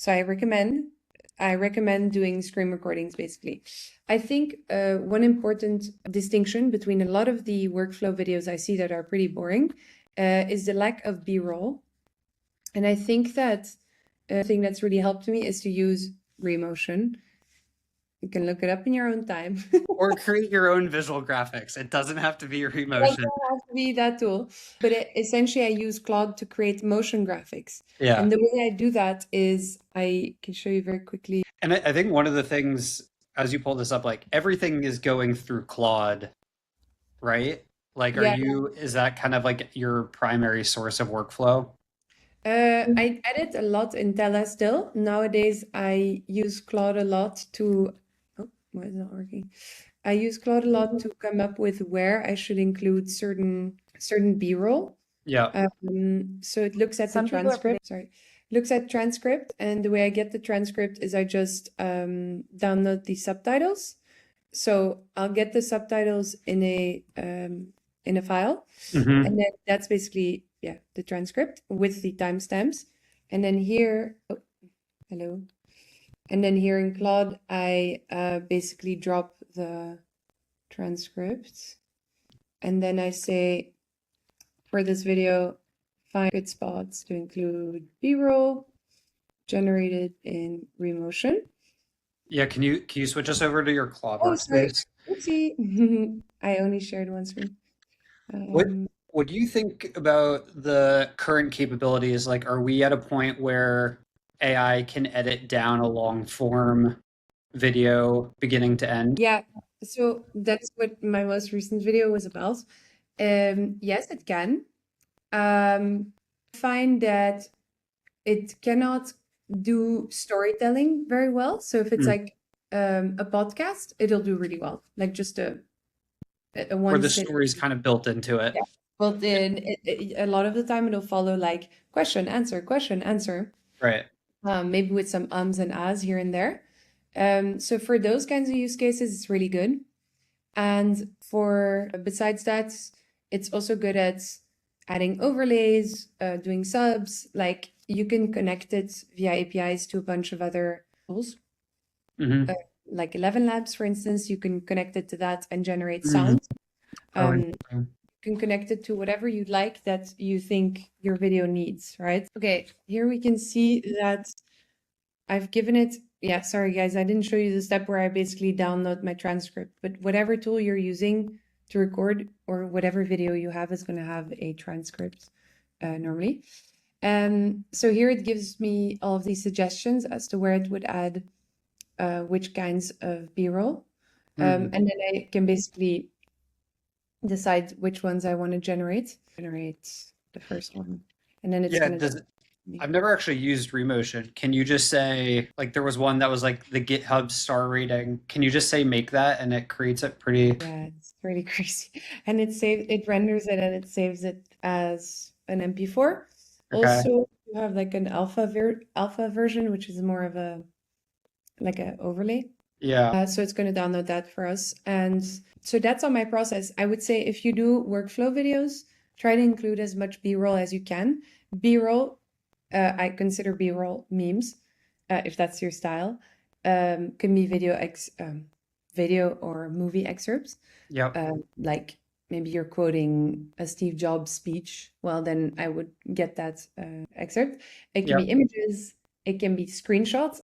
So I recommend doing screen recordings basically. I think one important distinction between a lot of the workflow videos I see that are pretty boring is the lack of B-roll. And I think that thing that's really helped me is to use Remotion. You can look it up in your own time. Or create your own visual graphics. It doesn't have to be It Remotion. doesn't have to be that tool. But essentially, I use Claude to create motion graphics. Yeah. And the way I do that is I can show you very quickly. And I think one of the things, as you pull this up, like everything is going through Claude, right? Like, Yeah, is that kind of like your primary source of workflow? I edit a lot in Tela still. Nowadays, I use Claude a lot to. Oh, why is it not working? I use Claude a lot to come up with where I should include certain B-roll. Yeah. So it looks at the transcript. Sorry, looks at transcript, and the way I get the transcript is I just download the subtitles. So I'll get the subtitles in a file, Hmm. and then that's basically the transcript with the timestamps. And then here, oh, hello. And then here in Claude, I basically drop the transcript, and then I say, for this video, find good spots to include B-roll generated in Remotion. Yeah, can you switch us over to your Claude Oh, sorry. workspace? Oopsie. I only shared one screen. What what do you think about the current capabilities? Like, are we at a point where AI can edit down a long form video beginning to end? Yeah, so that's what my most recent video was about. Yes, it can. Find that it cannot do storytelling very well. So if it's Mm. like a podcast, it'll do really well. Like just a Where one the sit. story's kind of built into it. Yeah. Well, then a lot of the time it'll follow like question, answer, Right. maybe with some ums and ahs here and there. So for those kinds of use cases, it's really good. And besides that, it's also good at adding overlays, doing subs. Like you can connect it via APIs to a bunch of other tools. Hmm. Like 11 Labs, for instance, you can connect it to that and generate Hmm. sound. Oh, You interesting. can connect it to whatever you'd like that you think your video needs, right? Okay, here we can see that I've given it, yeah, sorry guys, I didn't show you the step where I basically download my transcript, but whatever tool you're using to record or whatever video you have is going to have a transcript normally. So here it gives me all of these suggestions as to where it would add which kinds of B-roll. Mhm. And then I can basically decide which ones I want to generate. Generate the first one. And then it's Yeah, going to... I've never actually used Remotion. Can you just say, like, there was one that was like the GitHub star rating. Can you just say make that and it creates it pretty? Yeah, it's really crazy. And it renders it and it saves it as an MP4. Okay. Also, you have like an alpha version, which is more of a like an overlay. Yeah. So it's going to download that for us. And so that's on my process. I would say if you do workflow videos, try to include as much B-roll as you can. B-roll, I consider B-roll memes, if that's your style. Can be video or movie excerpts. Yep. Like maybe you're quoting a Steve Jobs speech. Well, then I would get that excerpt. It can be Yep. images. It can be screenshots.